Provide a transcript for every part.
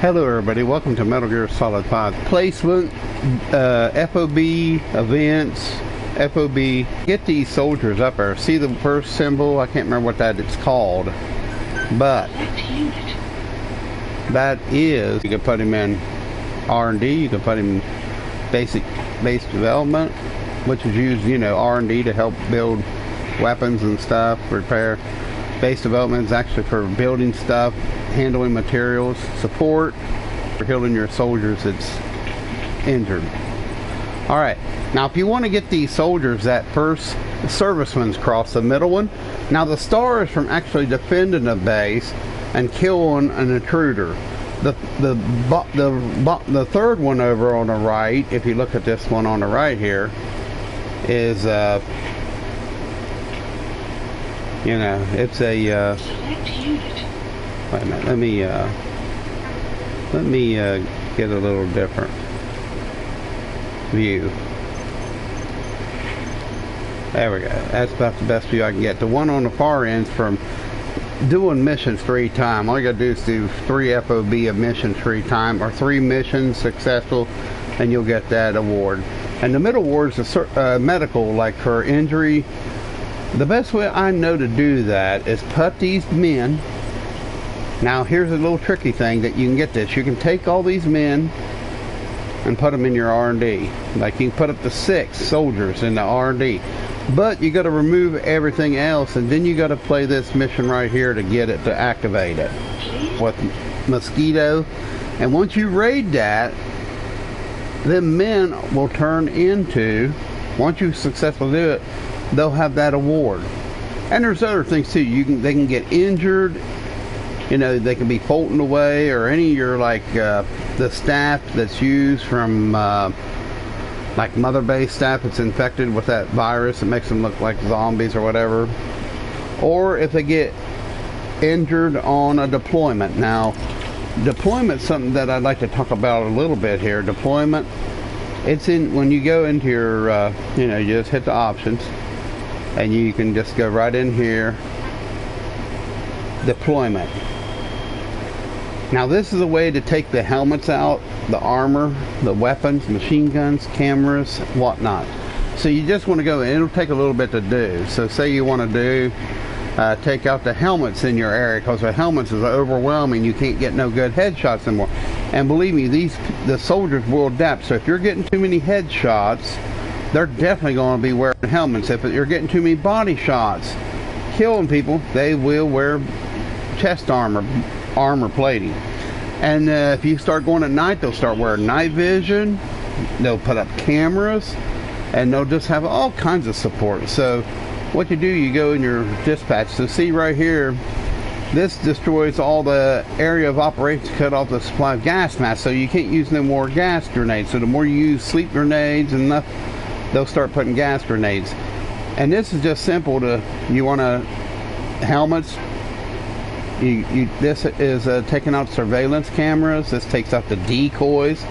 Hello everybody, welcome to Metal Gear Solid 5. Placement, FOB, events, FOB. Get these soldiers up there. See the first symbol? I can't remember what that it's called. But that is, you can put him in R&D, you can put him in base development, which is used, R&D to help build weapons and stuff, repair. Base development is actually for building stuff, handling materials, support, for healing your soldiers that's injured. Alright, now if you want to get these soldiers, that first serviceman's cross, the middle one, now the star is from actually defending a base and killing an intruder. The third one over on the right, if you look at this one on the right here, is it's a wait a minute, let me get a little different view. There we go. That's about the best view I can get. The one on the far end's from doing missions 3 times. All you gotta do is do 3 FOB of missions 3 times, or 3 missions successful, and you'll get that award. And the middle award is a medical, like for injury. The best way I know to do that is put these men. Now here's a little tricky thing that you can get this. You can take all these men and put them in your R&D. Like you can put up to 6 soldiers in the R&D. But you got to remove everything else, and then you got to play this mission right here to get it to activate it with Mosquito. And once you raid that, then men will turn into, once you successfully do it, they'll have that award. And there's other things too. They can get injured. They can be folding away, or any of your the staff that's used from like mother base staff that's infected with that virus that makes them look like zombies or whatever. Or if they get injured on a deployment. Now, deployment's something that I'd like to talk about a little bit here. Deployment, it's in when you go into your you just hit the options, and you can just go right in here, deployment. Now this is a way to take the helmets out, the armor, the weapons, machine guns, cameras, whatnot. So you just want to go, and it'll take a little bit to do. So say you want to take out the helmets in your area, because the helmets is overwhelming. You can't get no good headshots anymore. And believe me, the soldiers will adapt. So if you're getting too many headshots, they're definitely going to be wearing helmets. If you're getting too many body shots, killing people, they will wear chest armor plating. And if you start going at night, they'll start wearing night vision. They'll put up cameras, and they'll just have all kinds of support. So what you do, you go in your dispatch. So see right here, this destroys all the area of operations, cut off the supply of gas masks, so you can't use no more gas grenades. So the more you use sleep grenades and enough, they'll start putting gas grenades. And this is just simple you want to helmets. This is taking out surveillance cameras. This takes out the decoys.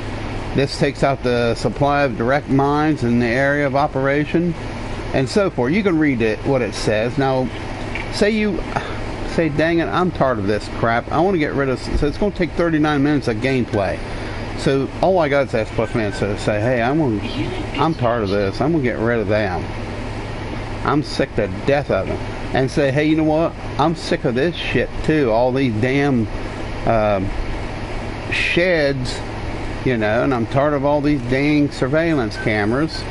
This takes out the supply of direct mines in the area of operation, and so forth. You can read it, what it says. Now, say, dang it, I'm tired of this crap. I want to get rid of. So it's going to take 39 minutes of gameplay. So all I got is S+ minutes to say, hey, I'm tired of this. I'm gonna get rid of them. I'm sick to death of them. And say, hey, you know what? I'm sick of this shit too. All these damn sheds, and I'm tired of all these dang surveillance cameras.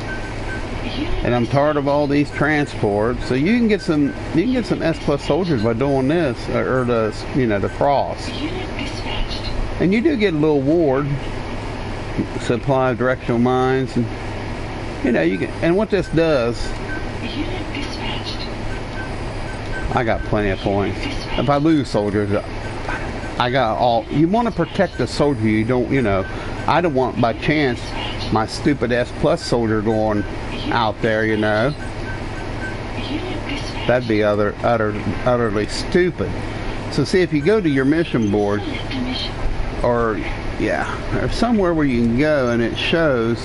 And I'm tired of all these transports. So you can get some S+ soldiers by doing this, or the cross. And you do get a little award, supply of directional mines, and you can. And what this does, I got plenty of points. If I lose soldiers, I got all. You want to protect the soldier. You don't, I don't want by chance my stupid S+ soldier going out there. That'd be utterly stupid. So see, if you go to your mission board, or somewhere where you can go and it shows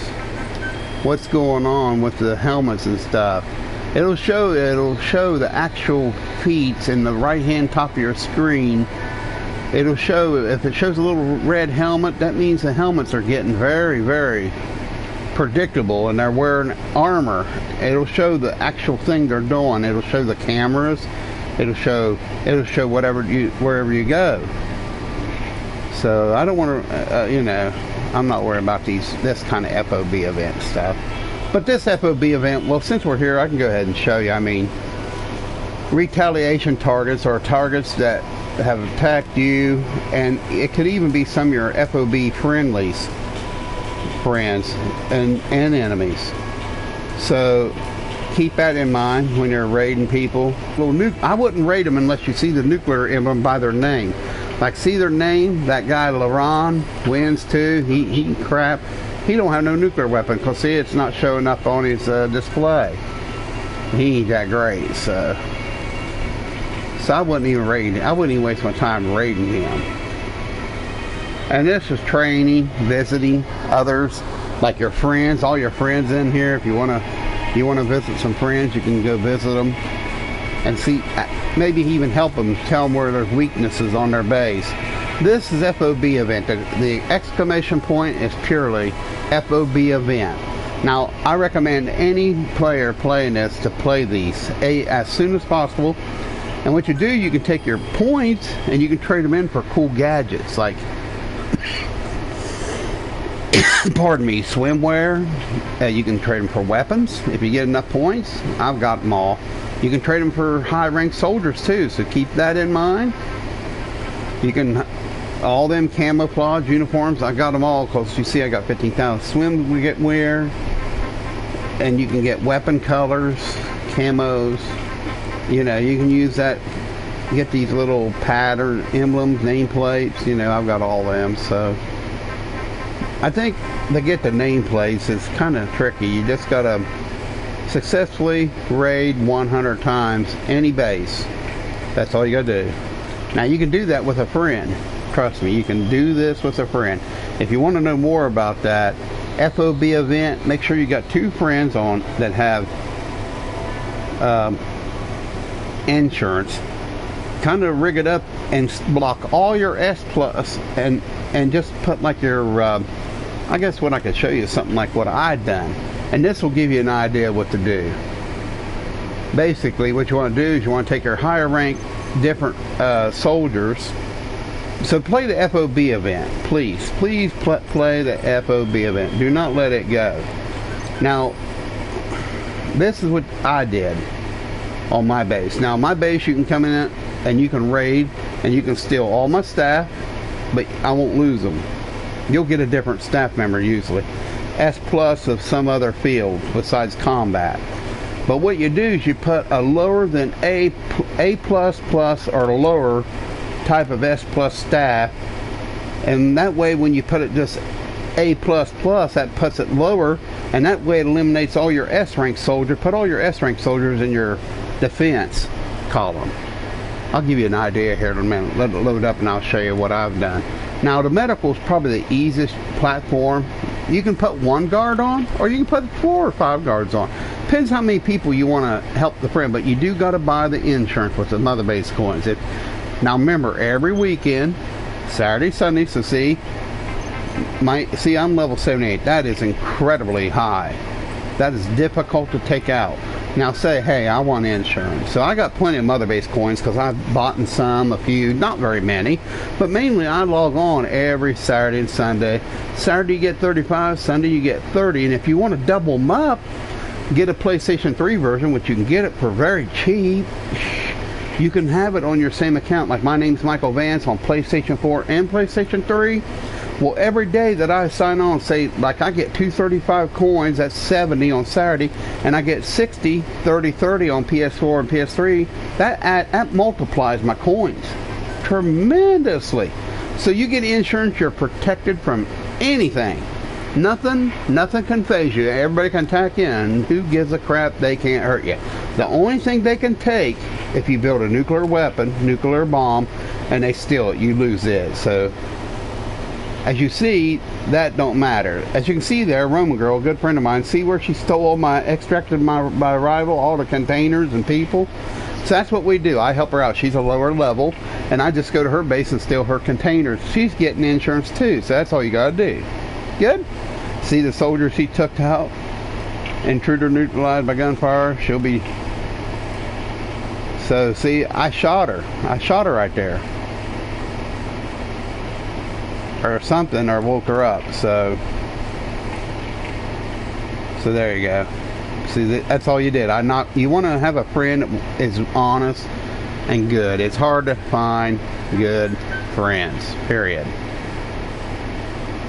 what's going on with the helmets and stuff. It'll show the actual feats in the right hand top of your screen It'll show, if it shows a little red helmet, that means the helmets are getting very, very predictable and they're wearing armor. It'll show the actual thing they're doing. It'll show the cameras. It'll show wherever you go. So I don't want to, you know, I'm not worried about this kind of FOB event stuff. But this FOB event, well, since we're here, I can go ahead and show you. I mean, retaliation targets are targets that have attacked you, and it could even be some of your FOB friends and enemies. So keep that in mind when you're raiding people. I wouldn't raid them unless you see the nuclear emblem by their name. Like, see their name, that guy LaRon wins too. He crap. He don't have no nuclear weapon, because see, it's not showing up on his display. He ain't that great, so I wouldn't even raid him. I wouldn't even waste my time raiding him. And this is training, visiting others, like your friends, all your friends in here. If you wanna visit some friends, you can go visit them and see, maybe even help them, tell them where there's weaknesses on their base. This is FOB event. The exclamation point is purely FOB event. Now, I recommend any player playing this to play these as soon as possible. And what you do, you can take your points and you can trade them in for cool gadgets, like pardon me, swimwear. You can trade them for weapons if you get enough points. I've got them all. You can trade them for high-ranked soldiers too, so keep that in mind. You can, all them camouflage uniforms, I got them all, because you see I got 15,000 swimwear, and you can get weapon colors, camos. You know, you can use that, get these little pattern emblems, nameplates. You know, I've got all them. So I think to get the nameplates is kind of tricky. You just gotta successfully raid 100 times any base. That's all you gotta do. Now, you can do that with a friend. Trust me, you can do this with a friend. If you want to know more about that FOB event, make sure you got 2 friends on that have insurance. Kind of rig it up and block all your S plus and just put like your I guess what I could show you is something like what I'd done, and this will give you an idea what to do. Basically, what you want to do is you want to take your higher rank different soldiers. So play the FOB event, please play the FOB event. Do not let it go. Now, this is what I did on my base. Now, my base, you can come in and you can raid and you can steal all my staff, but I won't lose them. You'll get a different staff member usually, S plus of some other field besides combat. But what you do is you put a lower than A plus plus or lower type of S plus staff, and that way when you put it just A plus plus, that puts it lower, and that way it eliminates all your S rank soldiers. Put all your S rank soldiers in your defense column. I'll give you an idea here in a minute. Let it load up and I'll show you what I've done. Now, the medical is probably the easiest platform. You can put 1 guard on, or you can put 4 or 5 guards on. Depends how many people you want to help the friend, but you do got to buy the insurance with the mother base coins. Now remember, every weekend, Saturday, Sunday, so see I'm level 78. That is incredibly high. That is difficult to take out. Now say, hey, I want insurance. So I got plenty of mother base coins because I've bought in some, a few, not very many, but mainly I log on every Saturday and Sunday. Saturday you get 35, Sunday you get 30, and if you want to double them up, get a PlayStation 3 version, which you can get it for very cheap. You can have it on your same account. Like my name's Michael Vance on PlayStation 4 and PlayStation 3. Well, every day that I sign on, say, like I get 235 coins, that's 70 on Saturday, and I get 60, 30, 30 on PS4 and PS3, that multiplies my coins tremendously. So you get insurance, you're protected from anything. Nothing can phase you. Everybody can attack in. Who gives a crap? They can't hurt you. The only thing they can take, if you build a nuclear weapon, nuclear bomb, and they steal it, you lose it. So as you see, that don't matter. As you can see there, Roman girl, a good friend of mine, see where she stole all extracted my rival, all the containers and people? So that's what we do. I help her out. She's a lower level, and I just go to her base and steal her containers. She's getting insurance too, so that's all you gotta do. Good? See the soldier she took out? Intruder neutralized by gunfire. She'll be... So see, I shot her. I shot her right there. Or something, or woke her up. So there you go. See, that's all you did. You want to have a friend that is honest and good. It's hard to find good friends, period.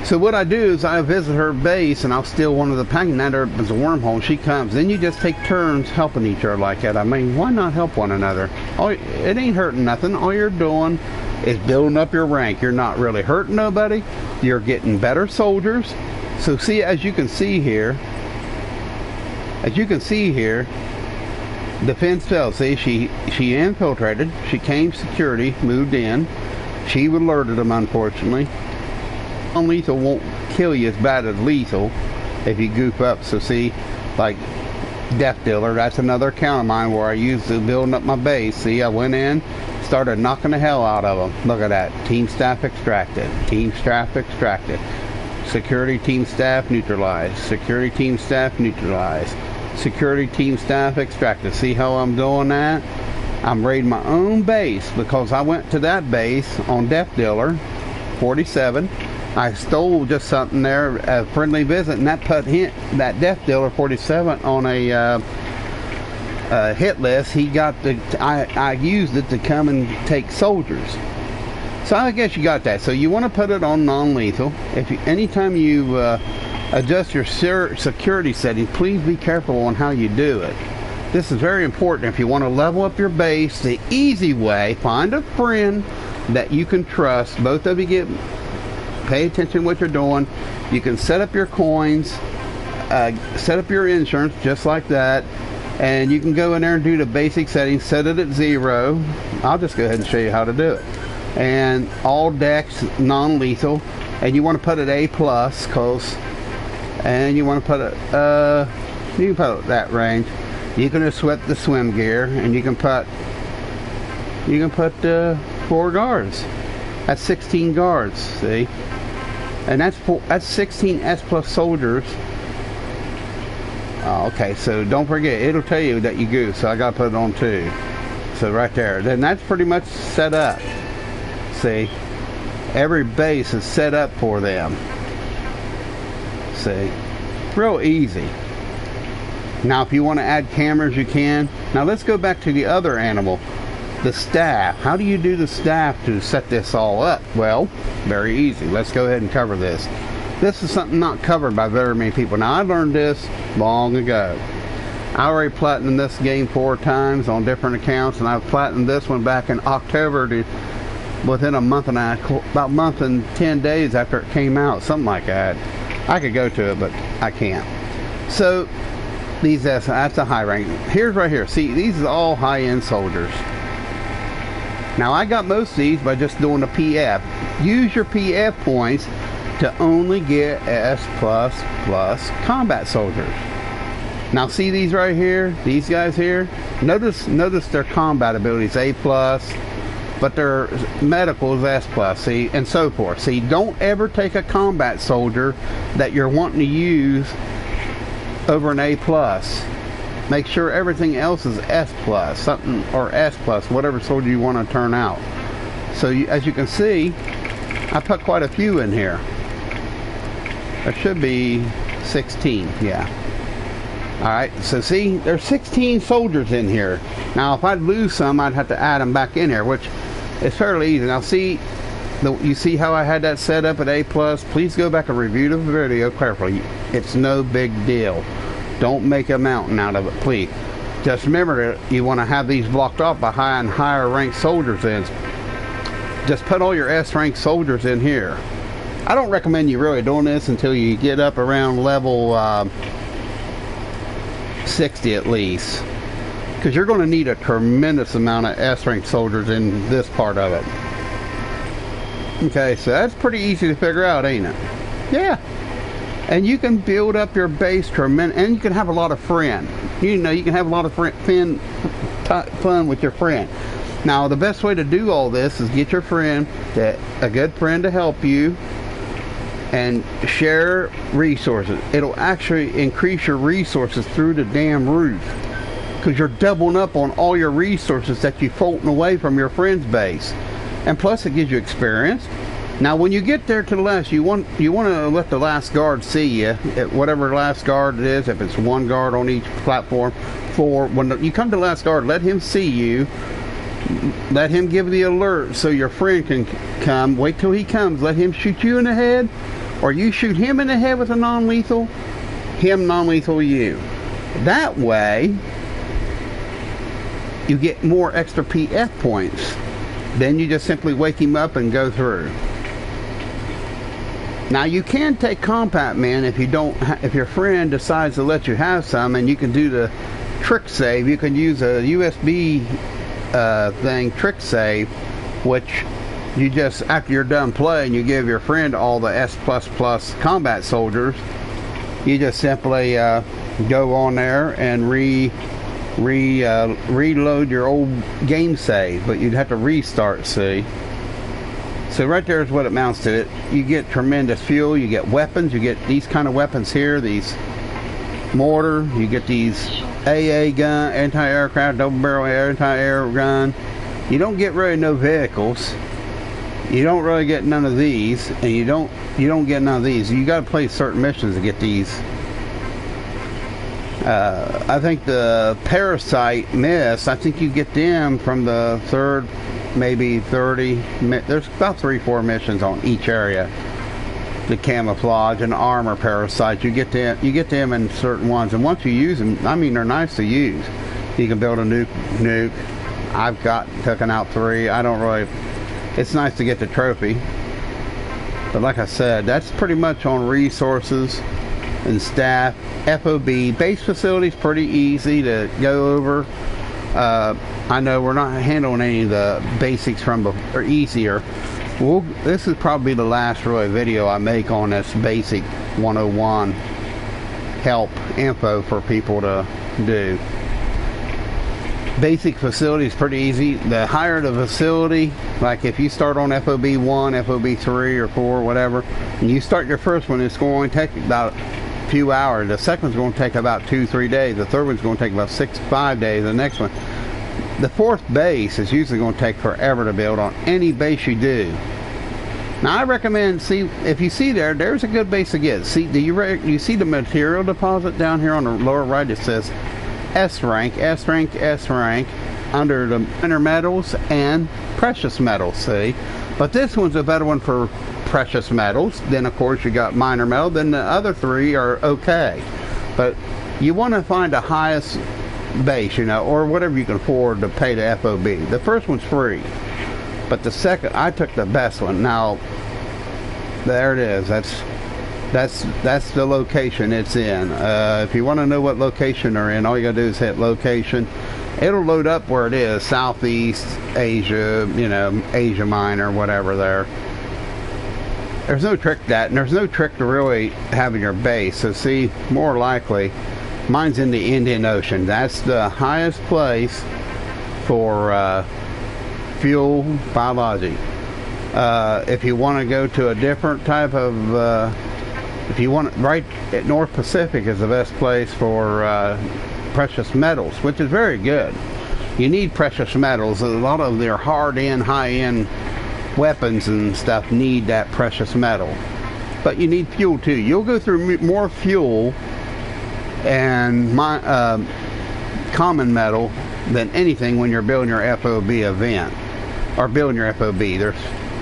So what I do is I visit her base and I'll steal one of the packing. That opens a wormhole. She comes. Then you just take turns helping each other like that. I mean, why not help one another? It ain't hurting nothing. All you're doing is building up your rank. You're not really hurting nobody. You're getting better soldiers. So see, as you can see here, defense fell. See, she infiltrated. She came security, moved in. She alerted them, unfortunately. Non-lethal won't kill you as bad as lethal if you goof up. So see, like Death Dealer, that's another account of mine where I used to building up my base. See, I went in, started knocking the hell out of them. Look at that. Team staff extracted. Team staff extracted. Security team staff neutralized. Security team staff neutralized. Security team staff extracted. See how I'm doing that? I'm raiding my own base because I went to that base on Death Dealer 47. I stole just something there, a friendly visit, and that put that Death Dealer 47 on a hit list. He got I used it to come and take soldiers. So I guess you got that. So you want to put it on non-lethal. Anytime you adjust your security settings, please be careful on how you do it. This is very important. If you want to level up your base the easy way, find a friend that you can trust. Both of you pay attention to what you're doing. You can set up your coins, set up your insurance just like that, and you can go in there and do the basic settings, set it at 0. I'll just go ahead and show you how to do it. And all decks non-lethal, and you want to put it A+, and you want to put it you can put it that range. You can just sweat the swim gear, and you can put 4 guards. That's 16 guards, see? And that's 16 S+ soldiers. Oh, okay, so don't forget, it'll tell you that you goose, so I gotta put it on 2. So right there. Then that's pretty much set up. See? Every base is set up for them. See? Real easy. Now if you want to add cameras, you can. Now let's go back to the other animal. The staff. How do you do the staff to set this all up? Well, very easy. Let's go ahead and cover this. This is something not covered by very many people. Now I learned this long ago. I already platinumed this game 4 times on different accounts, and I've platinumed this one back in October within a month and about a month and 10 days after it came out, something like that. I could go to it, but I can't. So that's a high rank. Here's right here. See, these are all high-end soldiers. Now I got most of these by just doing a PF. Use your PF points to only get S++ combat soldiers. Now see these right here, these guys here. Notice their combat abilities A+, but their medical is S+, see, and so forth. See, don't ever take a combat soldier that you're wanting to use over an A+. Make sure everything else is S+, something, or S+, whatever soldier you want to turn out. So as you can see, I put quite a few in here. There should be 16, yeah. Alright, so see, there's 16 soldiers in here. Now if I'd lose some, I'd have to add them back in here, which is fairly easy. Now see, you see how I had that set up at A+? Please go back and review the video carefully. It's no big deal. Don't make a mountain out of it, please. Just remember that you want to have these blocked off by high and higher ranked soldiers in. Just put all your S ranked soldiers in here. I don't recommend you really doing this until you get up around level 60 at least, because you're going to need a tremendous amount of S ranked soldiers in this part of it. Okay, so that's pretty easy to figure out, ain't it? Yeah. And you can build up your base tremendous, and you can have a lot of fun. You know, you can have a lot of fun with your friend. Now, the best way to do all this is get your friend, a good friend, to help you, and share resources. It'll actually increase your resources through the damn roof, because you're doubling up on all your resources that you're floating away from your friend's base. And plus, it gives you experience. Now, when you get there to the last, you want to let the last guard see you, whatever last guard it is. If it's one guard on each platform, when you come to the last guard, let him see you. Let him give the alert so your friend can come. Wait till he comes. Let him shoot you in the head, or you shoot him in the head with a non-lethal. Him non-lethal you. That way, you get more extra PF points. Then you just simply wake him up and go through. Now, you can take combat man if your friend decides to let you have some, and you can do the trick save. You can use a USB trick save, which you just, after you're done playing, you give your friend all the S++ combat soldiers. You just simply go on there and reload your old game save, but you'd have to restart, see. So right there is what it amounts to. You get tremendous fuel, you get weapons, you get these kind of weapons here, these mortar, you get these AA gun, anti-aircraft, double barrel anti-air gun. You don't get really no vehicles. You don't really get none of these, and you don't get none of these. You got to play certain missions to get these. I think the Parasite Miss, I think you get them from the third, maybe 30. There's about 3-4 missions on each area. The camouflage and armor parasites, you get them in certain ones, and once you use them, I mean, they're nice to use. You can build a nuke. I've taken out 3. I don't really. It's nice to get the trophy, but like I said, that's pretty much on resources and staff. FOB base facilities pretty easy to go over. I know we're not handling any of the basics or easier. Well, this is probably the last really video I make on this basic 101 help info for people to do. Basic facility is pretty easy. The higher the facility, like if you start on FOB 1, FOB 3 or 4, whatever, and you start your first one, it's going to take about a few hours. The second one's going to take about 2-3 days. The third one's going to take about 6-5 days. The next one. The fourth base is usually going to take forever to build on any base you do. Now, I recommend, if you see there's a good base to get. See, you see the material deposit down here on the lower right? It says S rank, S rank, S rank, under the minor metals and precious metals, see? But this one's a better one for precious metals. Then, of course, you got minor metal. Then the other 3 are okay. But you want to find the highest base, or whatever you can afford to pay the FOB. The first one's free, but the second, I took the best one. Now, there it is. That's the location it's in. If you want to know what location they're in, all you gotta do is hit location. It'll load up where it is, Southeast Asia, Asia Minor, whatever there. There's no trick to that, and there's no trick to really having your base. So see, more likely, mine's in the Indian Ocean. That's the highest place for fuel biology. If you want to go to a different type of, right at North Pacific is the best place for precious metals, which is very good. You need precious metals. A lot of their hard-end, high-end weapons and stuff need that precious metal. But you need fuel too. You'll go through more fuel and common metal than anything when you're building your FOB event, or building your FOB. There's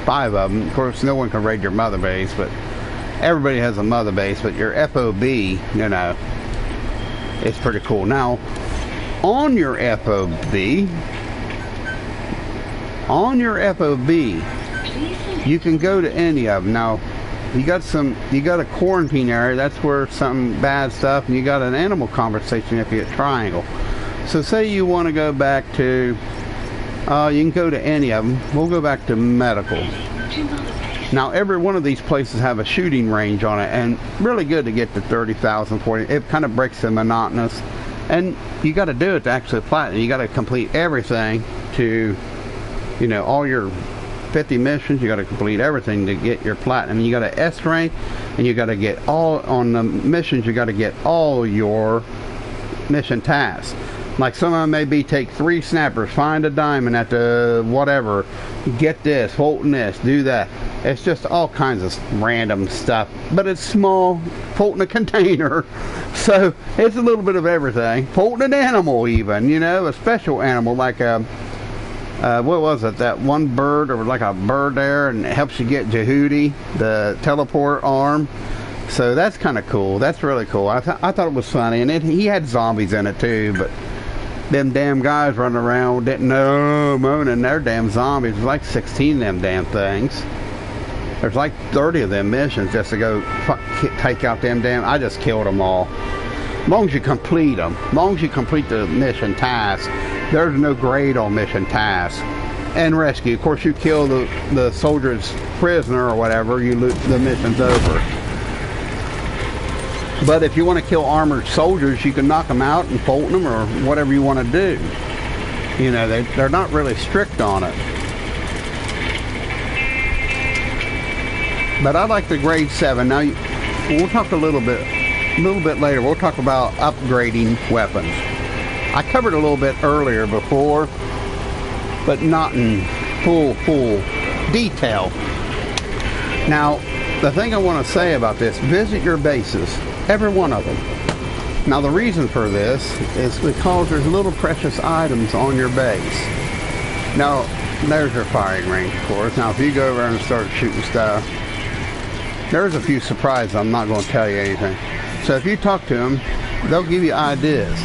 5 of them. Of course, no one can raid your mother base, but everybody has a mother base. But your FOB, it's pretty cool. Now, on your FOB, you can go to any of them. Now, you got a quarantine area. That's where some bad stuff, and you got an animal conversation if you get triangle. So say you want to go back to, you can go to any of them. We'll go back to medical. Now every one of these places have a shooting range on it, and really good to get to 30,000, 40. It kind of breaks the monotonous, and you got to do it to actually platinum. You got to complete everything to, you know, all your 50 missions. You got to complete everything to get your platinum. You got to S rank, and you got to get all on the missions. You got to get all your mission tasks. Like some of them may be take 3 snappers, find a diamond at the whatever, get this, Fulton this, do that. It's just all kinds of random stuff, but it's small, Fulton a container, so it's a little bit of everything. Fulton an animal even, you know, a special animal like a, what was it, that one bird, or like a bird there, and it helps you get Jehudi, the teleport arm. So that's kind of cool. That's really cool. I thought it was funny, and he had zombies in it too, but them damn guys running around didn't know, moaning their damn zombies. There's like 16 of them damn things. There's like 30 of them missions just to go take out them damn. I just killed them all. As long as you complete them, as long as you complete the mission task, there's no grade on mission tasks. And rescue. Of course, you kill the soldier's prisoner or whatever, the mission's over. But if you want to kill armored soldiers, you can knock them out and Fulton them or whatever you want to do. You know, they're not really strict on it. But I like the grade 7. Now, we'll talk a little bit later. We'll talk about upgrading weapons. I covered a little bit earlier before, but not in full detail. Now, the thing I want to say about this, visit your bases. Every one of them. Now the reason for this is because there's little precious items on your base. Now there's your firing range, of course. Now if you go over and start shooting stuff, there's a few surprises. I'm not going to tell you anything. So if you talk to them, they'll give you ideas.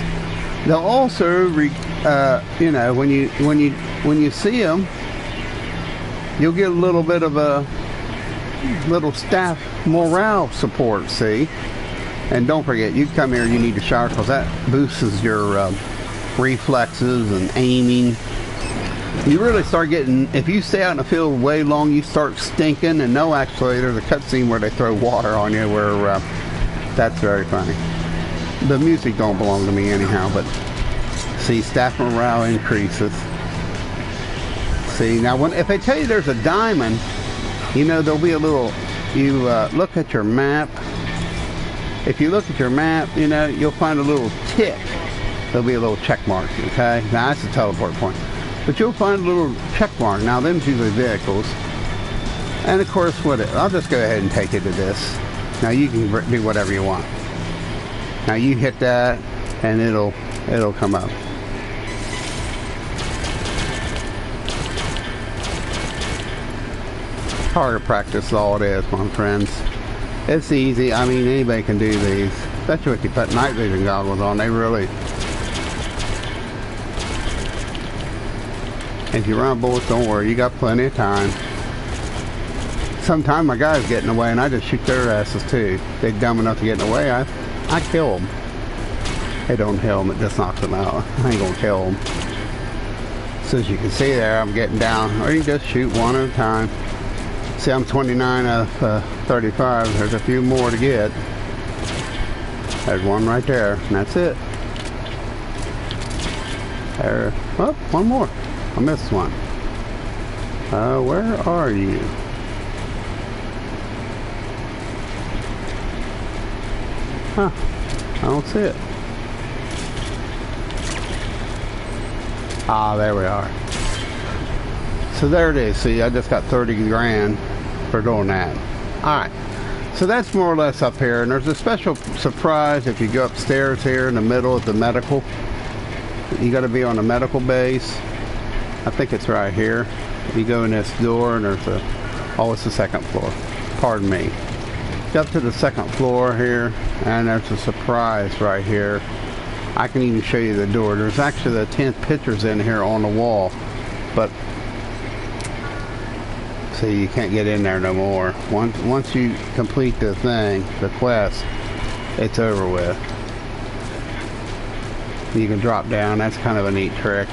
They'll also, you know, when you see them, you'll get a little bit of a little staff morale support. See. And don't forget, you come here, you need to shower because that boosts your reflexes and aiming. You really start getting, if you stay out in the field way long, you start stinking. And no, actually, there's a cutscene where they throw water on you where that's very funny. The music don't belong to me anyhow, but see, staff morale increases. See, now if they tell you there's a diamond, you know, there'll be a little, you look at your map. If you look at your map, you know, you'll find a little tick. There'll be a little check mark, okay? Now, that's a teleport point. But you'll find a little check mark. Now, them's usually vehicles. And, of course, I'll just go ahead and take you to this. Now, you can do whatever you want. Now, you hit that, and it'll come up. Target practice is all it is, my friends. It's easy. I mean, anybody can do these. Especially if you put night vision goggles on. They really... If you run bullets, don't worry. You got plenty of time. Sometimes my guys get in the way and I just shoot their asses too. They're dumb enough to get in the way. I kill them. It don't kill them. It just knocks them out. I ain't gonna kill them. So as you can see there, I'm getting down. Or you can just shoot one at a time. See, I'm 29 out of 35. There's a few more to get. There's one right there, and that's it. There. Oh, one more. I missed one. Where are you? Huh. I don't see it. Ah, there we are. So there it is. See, I just got 30 grand for doing that. Alright. So that's more or less up here. And there's a special surprise if you go upstairs here in the middle of the medical. You got to be on the medical base. I think it's right here. You go in this door and there's a... Oh, it's the second floor. Pardon me. Get up to the second floor here. And there's a surprise right here. I can even show you the door. There's actually the 10th pictures in here on the wall. But... See, you can't get in there no more. Once you complete the thing, the quest, it's over with. You can drop down. That's kind of a neat trick.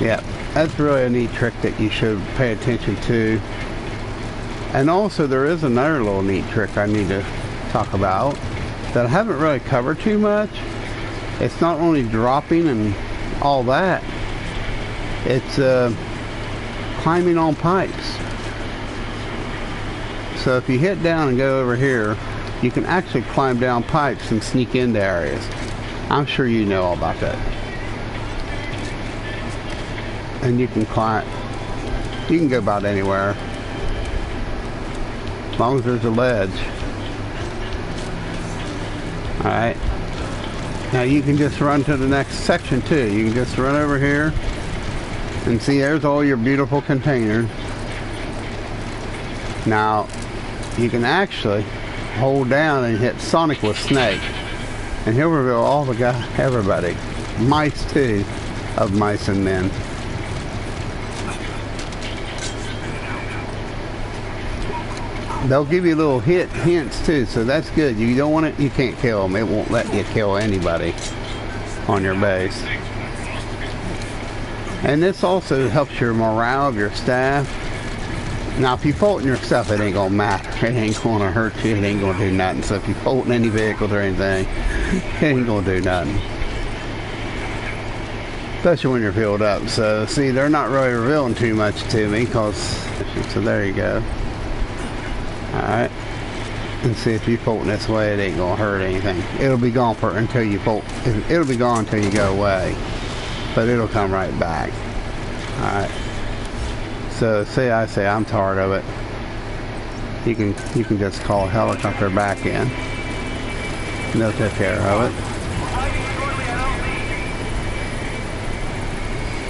Yep. that's really a neat trick that you should pay attention to. And also there is another little neat trick I need to talk about that I haven't really covered too much. It's not only dropping and all that, it's climbing on pipes. So if you hit down and go over here, you can actually climb down pipes and sneak into areas. I'm sure you know all about that. And you can climb, you can go about anywhere, as long as there's a ledge. Alright. Now you can just run to the next section too. You can just run over here and see there's all your beautiful containers. Now you can actually hold down and hit Sonic with Snake, and he'll reveal all the guys, everybody, mice too, of Mice and Men. They'll give you little hints too, so that's good. You don't want it, you can't kill them. It won't let you kill anybody on your base. And this also helps your morale of your staff. Now if you fault in your stuff, it ain't gonna matter. It ain't gonna hurt you, it ain't gonna do nothing. So if you fault in any vehicles or anything, it ain't gonna do nothing. Especially when you're filled up. So see, they're not really revealing too much to me, cause, so there you go. Alright, and see if you fault in this way, it ain't gonna hurt anything. It'll be gone for until you fault. It'll be gone until you go away, but it'll come right back. Alright, so say I say I'm tired of it, you can just call a helicopter back in, and they'll take care of it.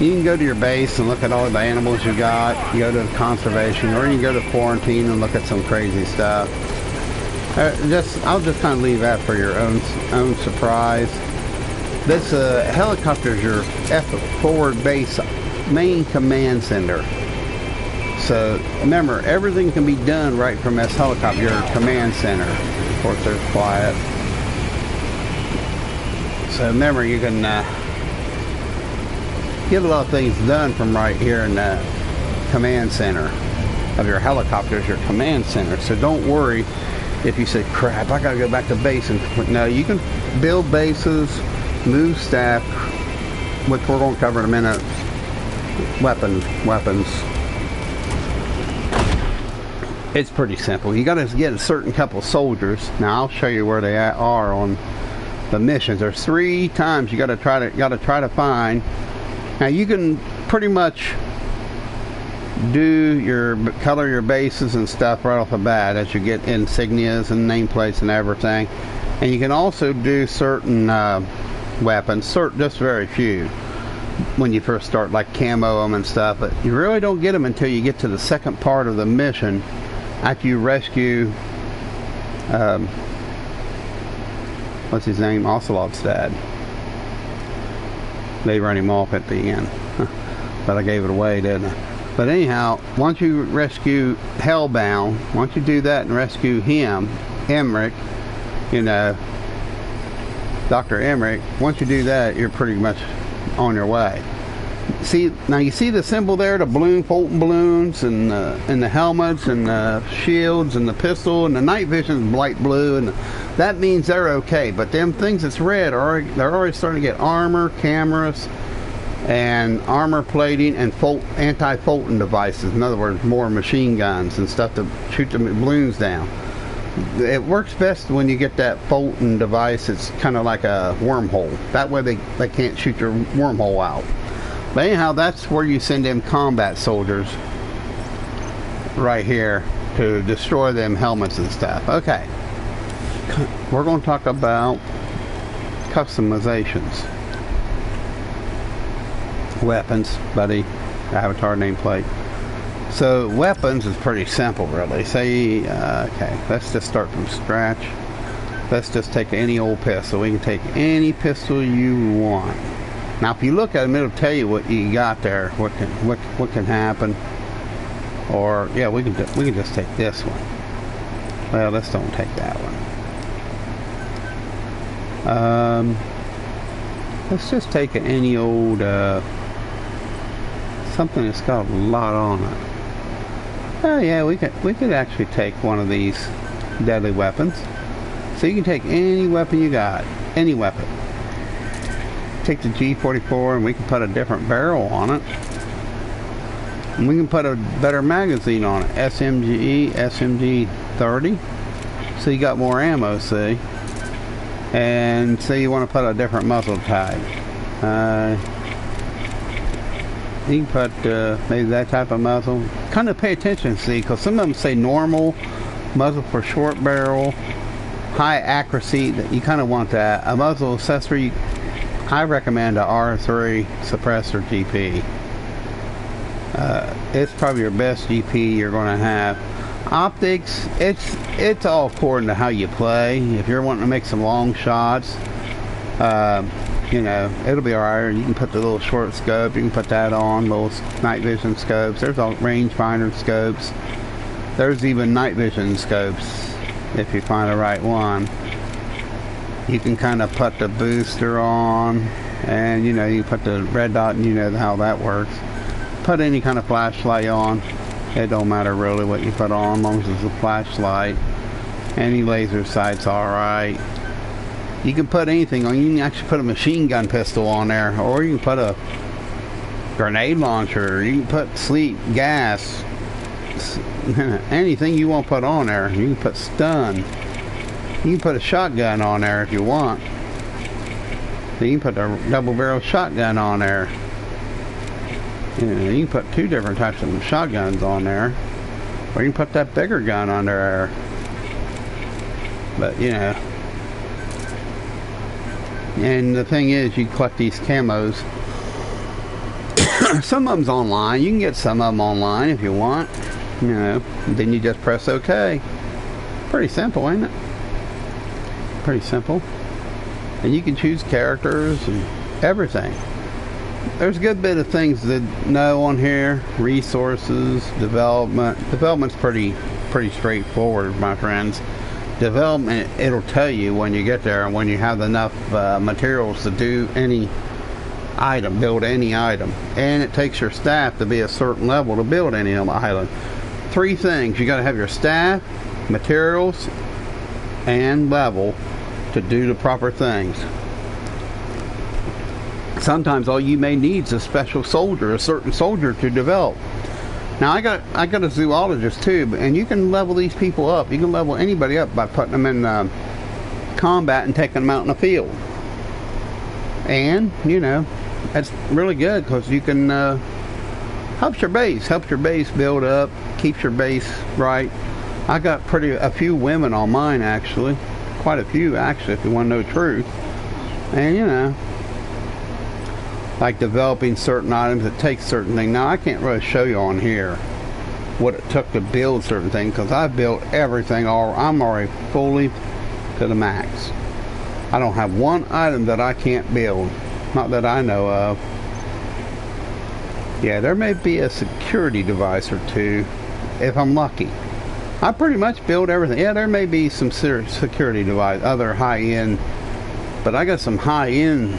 You can go to your base and look at all the animals you got. You go to the conservation, or you can go to quarantine and look at some crazy stuff. I'll just kind of leave that for your own surprise. This helicopter is your forward base main command center. So remember, everything can be done right from this helicopter, your command center. Of course, there's quiet. So remember, you can get a lot of things done from right here in the command center of your helicopters, your command center. So don't worry if you say, crap, I gotta go back to base. And no, you can build bases, move staff, which we're going to cover in a minute. Weapons. It's pretty simple. You gotta get a certain couple soldiers. Now I'll show you where they are on the missions. There's 3 times you gotta try to find. Now you can pretty much color your bases and stuff right off the bat as you get insignias and nameplates and everything. And you can also do certain weapons, just very few, when you first start, like camo them and stuff. But you really don't get them until you get to the second part of the mission, after you rescue what's his name, Ocelot's dad. They run him off at the end. But I gave it away, didn't I? But anyhow, once you rescue Hellbound, once you do that and rescue him, Emmerich, you know, Dr. Emmerich, once you do that, you're pretty much on your way. See, now you see the symbol there, the Fulton balloons, and the helmets, and the shields, and the pistol, and the night vision is light blue, and that means they're okay. But them things that's red, they're already starting to get armor, cameras, and armor plating, and anti-Fulton devices. In other words, more machine guns and stuff to shoot the balloons down. It works best when you get that Fulton device. It's kind of like a wormhole. That way they can't shoot your wormhole out. But anyhow, that's where you send them combat soldiers right here to destroy them helmets and stuff. Okay, we're going to talk about customizations. Weapons, buddy, avatar nameplate. So weapons is pretty simple, really. Say, okay, let's just start from scratch. Let's just take any old pistol. We can take any pistol you want. Now, if you look at them, it'll tell you what you got there, what can happen. Or yeah, we can just take this one. Well, let's don't take that one. Let's just take any old something that's got a lot on it. Oh yeah, we could actually take one of these deadly weapons. So you can take any weapon you got, any weapon. Take the G44 and we can put a different barrel on it. And we can put a better magazine on it. SMG, SMG 30. So you got more ammo, see? And say you want to put a different muzzle tag. You can put maybe that type of muzzle. Kind of pay attention, see, because some of them say normal, muzzle for short barrel, high accuracy. You kind of want that. A muzzle accessory, I recommend a R3 suppressor GP. It's probably your best GP you're going to have. Optics, it's all according to how you play. If you're wanting to make some long shots, you know, it'll be alright. You can put the little short scope, you can put that on, little night vision scopes. There's all rangefinder scopes. There's even night vision scopes if you find the right one. You can kind of put the booster on, and you know, you put the red dot, and you know how that works. Put any kind of flashlight on. It don't matter really what you put on, as long as it's a flashlight. Any laser sight's alright. You can put anything on. You can actually put a machine gun pistol on there, or you can put a grenade launcher. You can put sleep, gas, anything you want to put on there. You can put stun. You can put a shotgun on there if you want. You can put a double barrel shotgun on there. You can put two different types of shotguns on there, or you can put that bigger gun on there. But you know, and the thing is, you collect these camos. Some of them's online. You can get some of them online if you want. You know, then you just press OK. Pretty simple, ain't it? Pretty simple. And you can choose characters and everything. There's a good bit of things to know on here. Resources, development. Development's pretty straightforward, my friends. Development, it'll tell you when you get there and when you have enough materials to do any item, build any item. And it takes your staff to be a certain level to build any item. Three things. You got to have your staff, materials, and level to do the proper things. Sometimes all you may need is a special soldier, a certain soldier to develop. Now I got a zoologist too, and you can level these people up. You can level anybody up by putting them in combat and taking them out in the field. And you know, that's really good because you can helps your base build up, keeps your base right. I got a few women on mine actually, quite a few actually, if you want to know the truth. And you know, like developing certain items, it takes certain things. Now I can't really show you on here what it took to build certain things because I've built everything. I'm already fully to the max. I don't have one item that I can't build, not that I know of. Yeah, there may be a security device or two if I'm lucky. I pretty much build everything. Yeah, there may be some security device, other high-end, but I got some high-end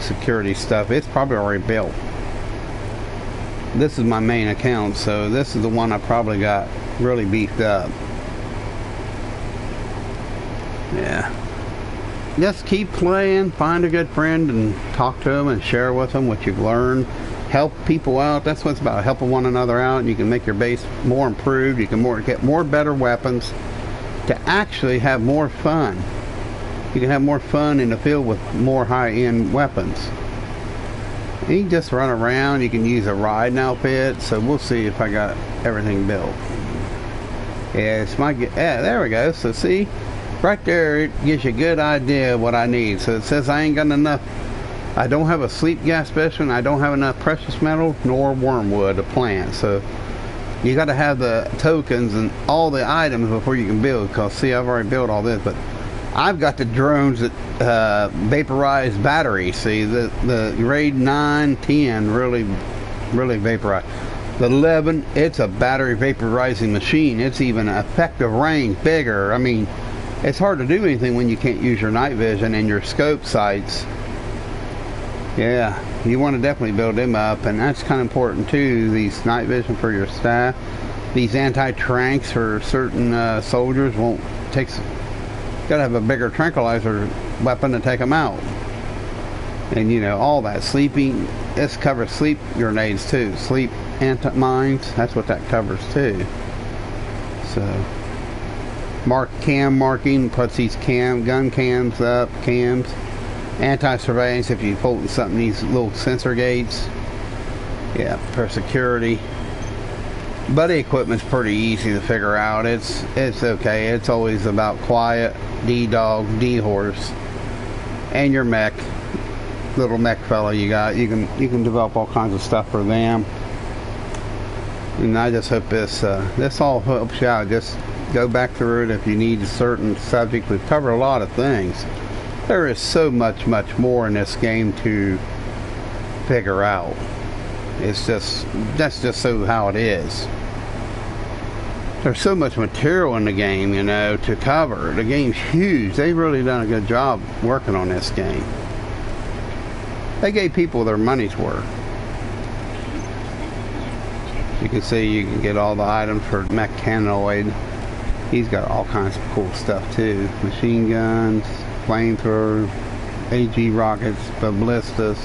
security stuff. It's probably already built. This is my main account, so this is the one I probably got really beefed up. Yeah, just keep playing, find a good friend and talk to them and share with them what you've learned. Help people out. That's what it's about, helping one another out, and you can make your base more improved. You can get more better weapons to actually have more fun. You can have more fun in the field with more high-end weapons. You can just run around. You can use a riding outfit. So we'll see if I got everything built. Yeah, there we go. So see, right there, it gives you a good idea of what I need. So it says I ain't got enough. I don't have a sleep gas special, and I don't have enough precious metal nor wormwood to plant. So you got to have the tokens and all the items before you can build. Because see, I've already built all this, but I've got the drones that vaporize batteries. See, the Raid 9, 10 really vaporize. The 11, it's a battery vaporizing machine. It's even effective range, bigger. I mean, it's hard to do anything when you can't use your night vision and your scope sights. Yeah, you want to definitely build them up, and that's kind of important too. These night vision for your staff, these anti-tranks for certain soldiers won't take. Got to have a bigger tranquilizer weapon to take them out, and you know all that sleeping. This covers sleep grenades too, sleep anti-mines. That's what that covers too. So, cam marking puts these gun cams up, cams. Anti-surveillance if you pull something, these little sensor gates. Yeah, for security. Buddy equipment's pretty easy to figure out. It's okay. It's always about quiet, D-dog, D-horse, and your mech. Little mech fella you got. You can develop all kinds of stuff for them. And I just hope this all helps you out. Just go back through it if you need a certain subject. We've covered a lot of things. There is so much more in this game to figure out. That's just so how it is. There's so much material in the game, you know, to cover. The game's huge. They've really done a good job working on this game. They gave people their money's worth. You can see you can get all the items for Mechanoid. He's got all kinds of cool stuff too. Machine guns, flamethrowers, AG rockets, ballistas.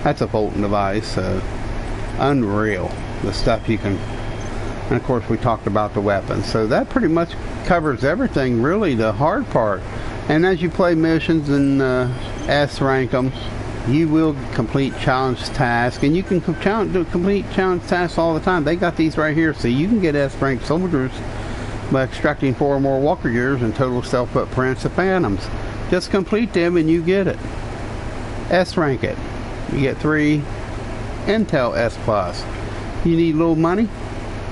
That's a Fulton device, so unreal the stuff you can. And of course we talked about the weapons, so that pretty much covers everything, really the hard part. And as you play missions and S rank them, you will complete challenge tasks, and you can complete challenge tasks all the time. They got these right here, so you can get S rank soldiers by extracting 4 or more walker gears and total stealth footprints of phantoms. Just complete them and you get it. S rank it. You get 3 Intel S plus. You need a little money?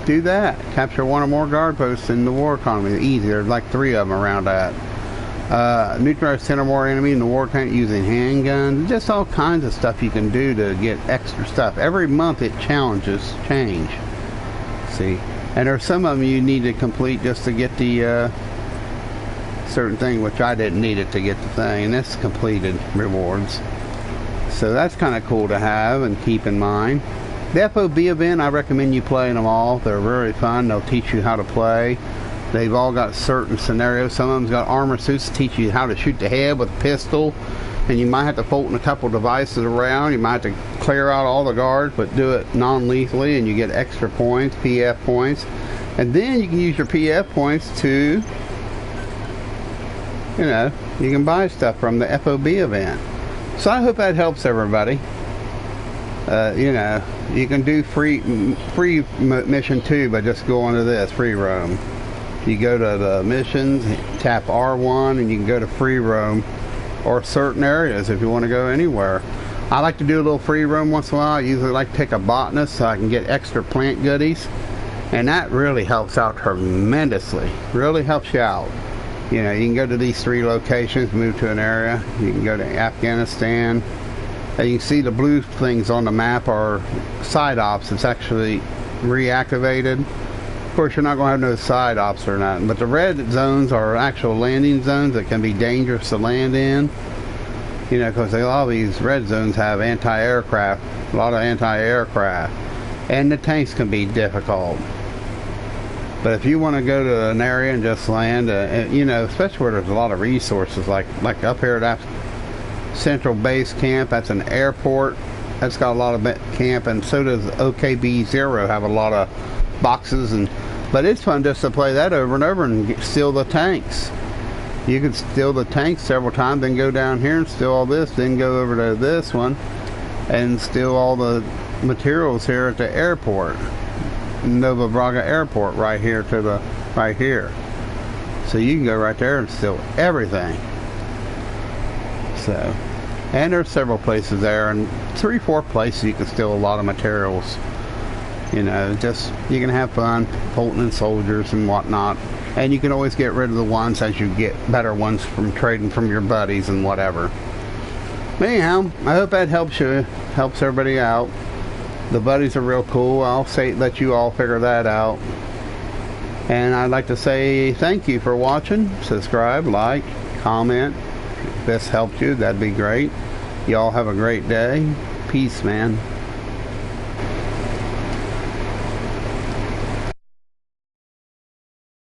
Do that. Capture 1 or more guard posts in the war economy. Easy. There's like 3 of them around that. Neutralize 10 or more enemy in the war tank using handguns. Just all kinds of stuff you can do to get extra stuff. Every month it challenges change. See? And there's some of them you need to complete just to get the certain thing, which I didn't need it to get the thing. And that's completed rewards. So that's kind of cool to have and keep in mind. The FOB event, I recommend you playing them all. They're very fun. They'll teach you how to play. They've all got certain scenarios. Some of them's got armor suits to teach you how to shoot the head with a pistol. And you might have to Fulton a couple devices around. You might have to clear out all the guards, but do it non-lethally, and you get extra points, PF points. And then you can use your PF points to, you know, you can buy stuff from the FOB event. So I hope that helps everybody. You know, you can do free mission too by just going to this free roam. You go to the missions, tap R1, and you can go to free roam or certain areas if you want to go anywhere. I like to do a little free roam once in a while. I usually like to pick a botanist so I can get extra plant goodies, and that really helps out tremendously. Really helps you out. You know, you can go to these 3 locations, move to an area. You can go to Afghanistan. And you can see the blue things on the map are side ops. It's actually reactivated. Of course, you're not going to have no side ops or nothing. But the red zones are actual landing zones that can be dangerous to land in. You know, because a lot of these red zones have anti-aircraft. A lot of anti-aircraft. And the tanks can be difficult. But if you want to go to an area and just land, you know, especially where there's a lot of resources, like up here at Central Base Camp, that's an airport. That's got a lot of camp, and so does OKB-0 have a lot of boxes. But it's fun just to play that over and over and steal the tanks. You can steal the tanks several times, then go down here and steal all this, then go over to this one and steal all the materials here at the airport. Nova Braga Airport right here to the right here. So you can go right there and steal everything. So, and there's several places there, and 3-4 places you can steal a lot of materials. You know, just you can have fun, Fulton and soldiers and whatnot, and you can always get rid of the ones as you get better ones from trading from your buddies and whatever. But anyhow, I hope that helps you, helps everybody out. The buddies are real cool. I'll let you all figure that out. And I'd like to say thank you for watching. Subscribe, like, comment. If this helped you, that'd be great. Y'all have a great day. Peace, man.